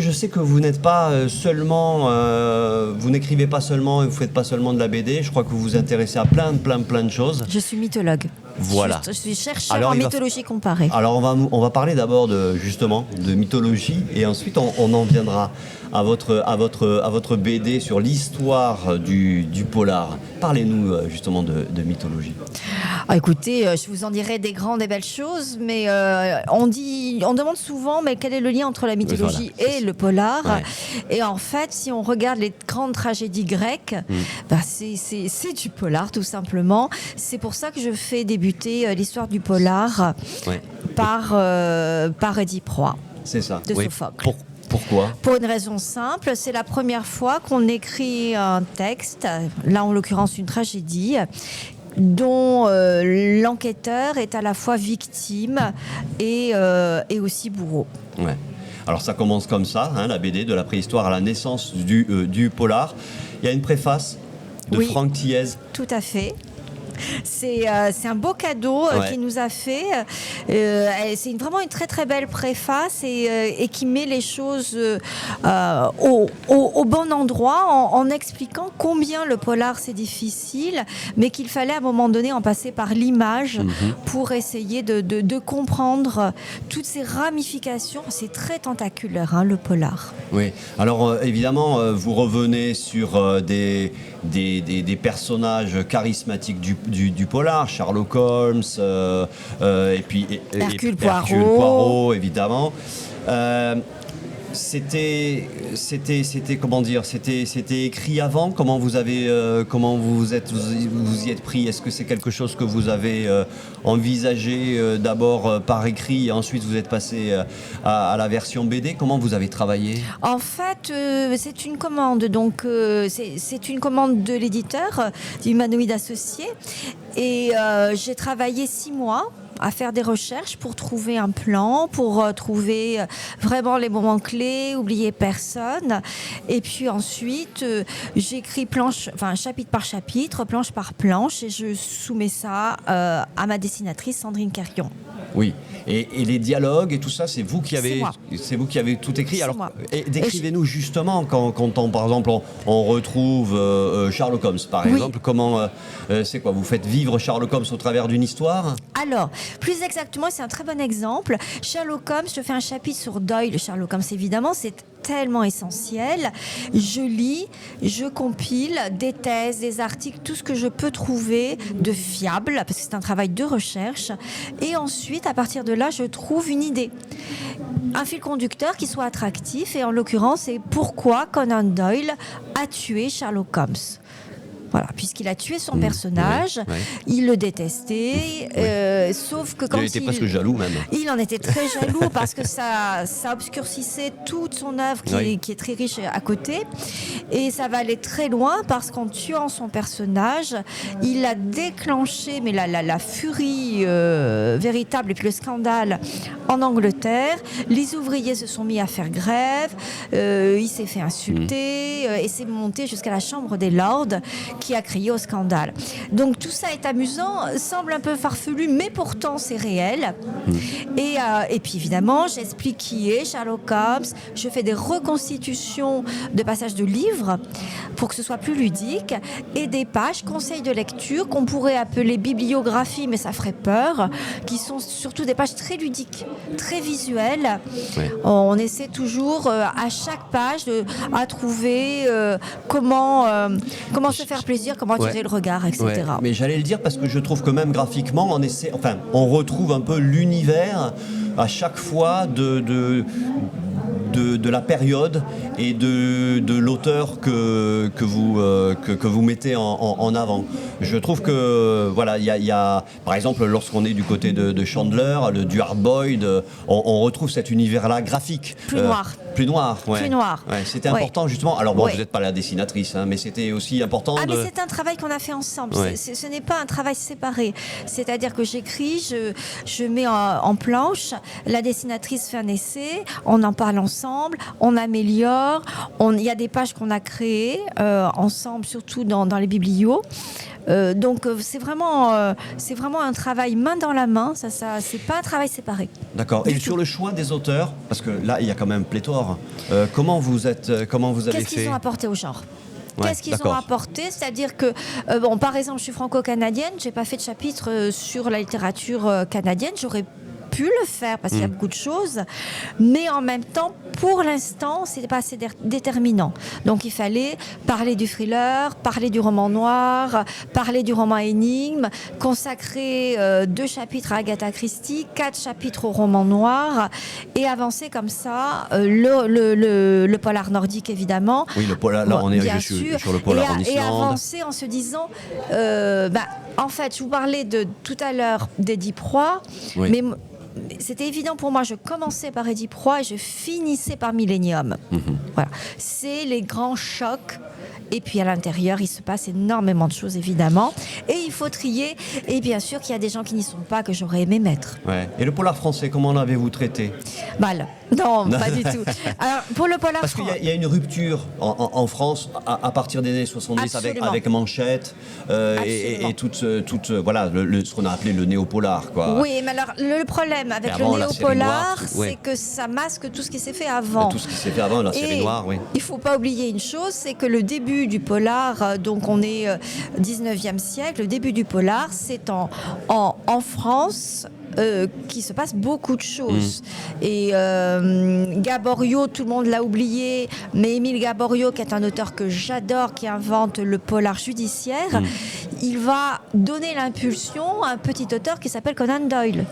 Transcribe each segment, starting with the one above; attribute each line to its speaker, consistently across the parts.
Speaker 1: Je sais que vous n'êtes pas seulement, vous n'écrivez pas seulement, et vous faites pas seulement de la BD. Je crois que vous vous intéressez à plein de choses.
Speaker 2: Je suis mythologue.
Speaker 1: Voilà.
Speaker 2: Je suis chercheur en mythologie comparée.
Speaker 1: Alors on va parler d'abord justement de mythologie et ensuite on en viendra à votre BD sur l'histoire du polar. Parlez-nous justement de mythologie.
Speaker 2: Écoutez, je vous en dirai des grandes et belles choses, mais on demande souvent, mais quel est le lien entre la mythologie et le polar?
Speaker 1: Ouais.
Speaker 2: Et en fait, si on regarde les grandes tragédies grecques, c'est du polar tout simplement. C'est pour ça que je fais débuter l'histoire du polar par Édipe Roi.
Speaker 1: C'est ça.
Speaker 2: De Sophocle.
Speaker 1: Pourquoi ?
Speaker 2: Pour une raison simple, c'est la première fois qu'on écrit un texte, là en l'occurrence une tragédie, dont l'enquêteur est à la fois victime et aussi bourreau.
Speaker 1: Ouais. Alors ça commence comme ça, la BD de la préhistoire à la naissance du polar. Il y a une préface de Franck Thiez.
Speaker 2: Tout à fait. C'est un beau cadeau qu'il nous a fait. C'est vraiment une très très belle préface et qui met les choses au bon endroit en expliquant combien le polar c'est difficile, mais qu'il fallait à un moment donné en passer par l'image pour essayer de comprendre toutes ces ramifications. C'est très tentaculaire, le polar.
Speaker 1: Oui, alors évidemment, vous revenez sur des personnages charismatiques du polar, Sherlock Holmes, et puis
Speaker 2: Hercule
Speaker 1: Poirot, évidemment. C'était comment dire, c'était écrit avant. Comment vous y êtes pris? Est-ce que c'est quelque chose que vous avez envisagé d'abord par écrit et ensuite vous êtes passé à la version BD? Comment vous avez travaillé?
Speaker 2: En fait, c'est une commande. Donc c'est une commande de l'éditeur d'Humanoïde Associés et j'ai travaillé 6 mois à faire des recherches pour trouver un plan, pour trouver vraiment les moments clés, oublier personne. Et puis ensuite, j'écris chapitre par chapitre, planche par planche, et je soumets ça à ma dessinatrice Sandrine Carrion.
Speaker 1: Oui, et les dialogues et tout ça, c'est vous qui avez tout écrit. Alors, décrivez-nous justement quand par exemple on retrouve Sherlock Holmes, par exemple. Comment c'est quoi? Vous faites vivre Sherlock Holmes au travers d'une histoire?
Speaker 2: Alors, plus exactement, c'est un très bon exemple. Sherlock Holmes, je fais un chapitre sur Doyle. Sherlock Holmes, évidemment, c'est tellement essentiel. Je lis, je compile des thèses, des articles, tout ce que je peux trouver de fiable, parce que c'est un travail de recherche. Et ensuite, à partir de là, je trouve une idée. Un fil conducteur qui soit attractif. Et en l'occurrence, c'est pourquoi Conan Doyle a tué Sherlock Holmes. Voilà, puisqu'il a tué son personnage, il le détestait, sauf que quand
Speaker 1: il était presque jaloux même.
Speaker 2: Il en était très jaloux parce que ça obscurcissait toute son œuvre qui est très riche à côté, et ça va aller très loin parce qu'en tuant son personnage, il a déclenché la furie véritable et puis le scandale en Angleterre. Les ouvriers se sont mis à faire grève, il s'est fait insulter et c'est monté jusqu'à la Chambre des Lords qui a crié au scandale. Donc tout ça est amusant, semble un peu farfelu, mais pourtant c'est réel. Et puis évidemment, j'explique qui est Sherlock Holmes, je fais des reconstitutions de passages de livres pour que ce soit plus ludique, et des pages, conseils de lecture, qu'on pourrait appeler bibliographie, mais ça ferait peur, qui sont surtout des pages très ludiques, très visuelles. On essaie toujours à chaque page à trouver comment se faire plaisir, comment attirer le regard, etc.
Speaker 1: Mais j'allais le dire parce que je trouve que même graphiquement, on retrouve un peu l'univers à chaque fois de la période et de l'auteur que vous mettez en avant. Je trouve que il y a par exemple lorsqu'on est du côté de Chandler, du Hard Boiled, on retrouve cet univers-là graphique.
Speaker 2: Plus noir.
Speaker 1: Plus noir.
Speaker 2: Ouais,
Speaker 1: c'était important justement. Alors vous n'êtes pas la dessinatrice, mais c'était aussi important.
Speaker 2: Mais c'est un travail qu'on a fait ensemble. Ce n'est pas un travail séparé. C'est-à-dire que j'écris, je mets en planche, la dessinatrice fait un essai, on en parle ensemble, on améliore. Il y a des pages qu'on a créées ensemble, surtout dans les biblios. Donc c'est vraiment un travail main dans la main. Ça c'est pas un travail séparé.
Speaker 1: D'accord. Et sur le choix des auteurs, parce que là il y a quand même pléthore. Comment vous avez fait?
Speaker 2: Qu'est-ce qu'ils ont apporté au genre? Qu'est-ce qu'ils ont apporté? C'est-à-dire que, par exemple, je suis franco-canadienne, j'ai pas fait de chapitre sur la littérature canadienne. J'aurais pu le faire parce qu'il y a beaucoup de choses, mais en même temps, pour l'instant, c'était pas assez déterminant. Donc il fallait parler du thriller, parler du roman noir, parler du roman énigme, consacrer 2 chapitres à Agatha Christie, 4 chapitres au roman noir, et avancer comme ça le polar nordique évidemment.
Speaker 1: Oui, le polar. Là, on est arrivé sur le polar en Islande.
Speaker 2: Et avancer en se disant, en fait, je vous parlais tout à l'heure d'Édipe Roy, mais c'était évident pour moi, je commençais par Édipe Roy et je finissais par Millennium. Voilà. C'est les grands chocs. Et puis à l'intérieur, il se passe énormément de choses, évidemment. Et il faut trier. Et bien sûr qu'il y a des gens qui n'y sont pas, que j'aurais aimé mettre.
Speaker 1: Ouais. Et le polar français, comment l'avez-vous traité?
Speaker 2: Mal. Non, pas du tout. Alors, pour le polar
Speaker 1: Parce qu'il y a une rupture en France à partir des années 70 avec Manchette et toute voilà, ce qu'on a appelé le néopolar, quoi.
Speaker 2: Oui, mais alors le problème avec le néopolar, c'est que ça masque tout ce qui s'est fait avant.
Speaker 1: Tout ce qui s'est fait avant, la série noire, oui.
Speaker 2: Il ne faut pas oublier une chose, c'est que le début du polar, donc on est 19e siècle, le début du polar, c'est en France. Qui se passe beaucoup de choses. Et Gaboriau, tout le monde l'a oublié, mais Émile Gaboriau, qui est un auteur que j'adore, qui invente le polar judiciaire, il va donner l'impulsion à un petit auteur qui s'appelle Conan Doyle.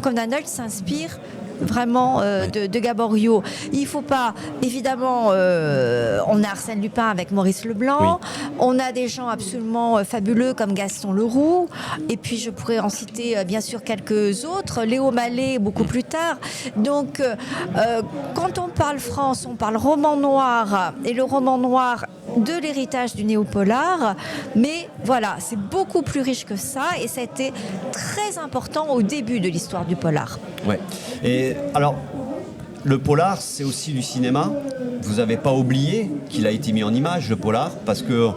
Speaker 2: Conan Doyle s'inspire vraiment de Gaboriau. Il ne faut pas, évidemment, on a Arsène Lupin avec Maurice Leblanc, on a des gens absolument fabuleux comme Gaston Leroux, et puis je pourrais en citer bien sûr quelques autres, Léo Mallet beaucoup plus tard. Donc quand on parle France, on parle roman noir, et le roman noir de l'héritage du néopolar, mais voilà, c'est beaucoup plus riche que ça, et ça a été très important au début de l'histoire du polar.
Speaker 1: Ouais. Et alors, le polar, c'est aussi du cinéma. Vous n'avez pas oublié qu'il a été mis en image, le polar, parce que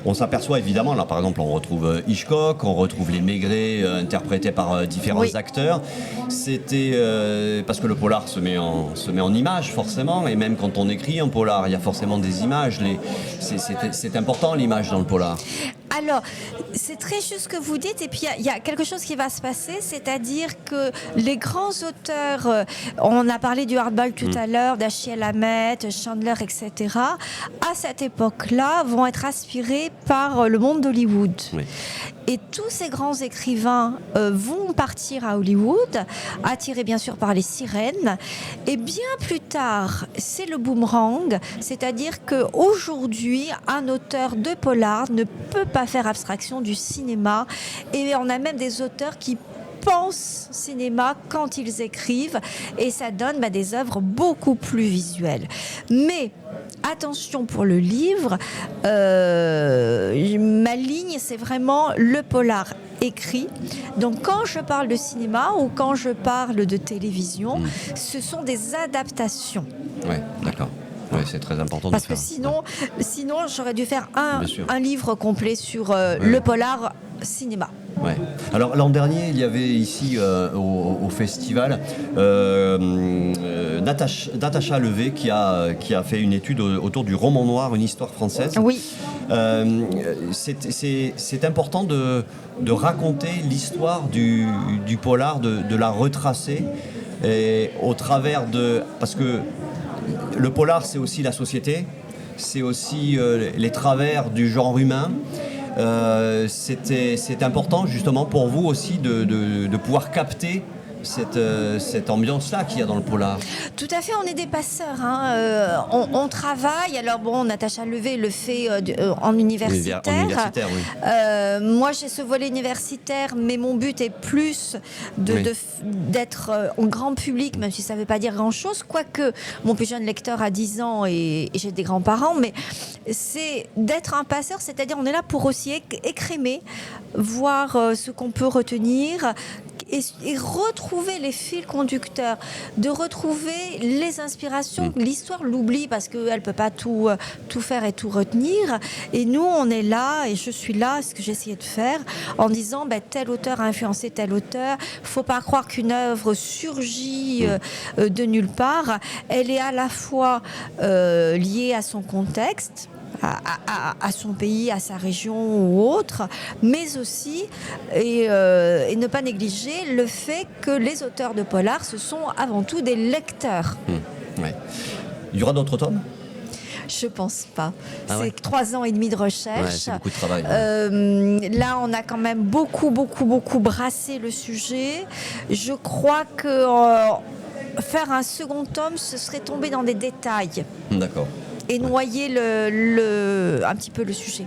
Speaker 1: on s'aperçoit évidemment, là par exemple, on retrouve Hitchcock, on retrouve les Maigret interprétés par différents acteurs. C'était parce que le polar se met en image forcément, et même quand on écrit un polar, il y a forcément des images. C'est important l'image dans le polar.
Speaker 2: Alors, c'est très juste ce que vous dites, et puis il y a quelque chose qui va se passer, c'est-à-dire que les grands auteurs, on a parlé du hardball tout à l'heure, d'Achille Hammett, Chandler, etc., à cette époque-là, vont être aspirés par le monde d'Hollywood. Oui. Et tous ces grands écrivains vont partir à Hollywood, attirés bien sûr par les sirènes. Et bien plus tard, c'est le boomerang, c'est-à-dire qu'aujourd'hui, un auteur de polar ne peut pas faire abstraction du cinéma. Et on a même des auteurs qui pensent cinéma quand ils écrivent, et ça donne des œuvres beaucoup plus visuelles. Mais attention pour le livre, ma ligne c'est vraiment le polar écrit. Donc quand je parle de cinéma ou quand je parle de télévision, ce sont des adaptations.
Speaker 1: Ouais, d'accord. Oui, c'est très important.
Speaker 2: Parce que sinon j'aurais dû faire un livre complet sur le polar cinéma.
Speaker 1: Ouais. Alors l'an dernier, il y avait ici au festival Natacha Levé qui a fait une étude autour du roman noir, une histoire française.
Speaker 2: Oui.
Speaker 1: C'est important de raconter l'histoire du polar, de la retracer, et au travers parce que le polar, c'est aussi la société, c'est aussi les travers du genre humain. C'est important justement pour vous aussi de pouvoir capter cette ambiance-là qu'il y a dans le polar.
Speaker 2: Tout à fait, on est des passeurs. On travaille. Alors bon, Natacha Levé le fait en universitaire. Oui. Moi, j'ai ce volet universitaire, mais mon but est plus d'être en grand public, même si ça ne veut pas dire grand-chose. Quoique, mon plus jeune lecteur a 10 ans et j'ai des grands-parents, mais c'est d'être un passeur, c'est-à-dire on est là pour aussi écrémer, voir ce qu'on peut retenir, et retrouver les fils conducteurs, de retrouver les inspirations. L'histoire l'oublie parce qu'elle ne peut pas tout faire et tout retenir. Et nous, on est là, et je suis là, ce que j'ai essayé de faire, en disant tel auteur a influencé tel auteur. Il ne faut pas croire qu'une œuvre surgit de nulle part. Elle est à la fois liée à son contexte, à son pays, à sa région ou autre, mais aussi, et ne pas négliger le fait que les auteurs de polar, ce sont avant tout des lecteurs.
Speaker 1: Ouais. Il y aura d'autres tomes ?
Speaker 2: Je pense pas.
Speaker 1: Ah ouais.
Speaker 2: C'est 3 ans et demi de recherche.
Speaker 1: Ouais, c'est beaucoup de travail.
Speaker 2: Là, on a quand même beaucoup brassé le sujet. Je crois que faire un second tome, ce serait tomber dans des détails.
Speaker 1: D'accord.
Speaker 2: Et noyer un petit peu le sujet.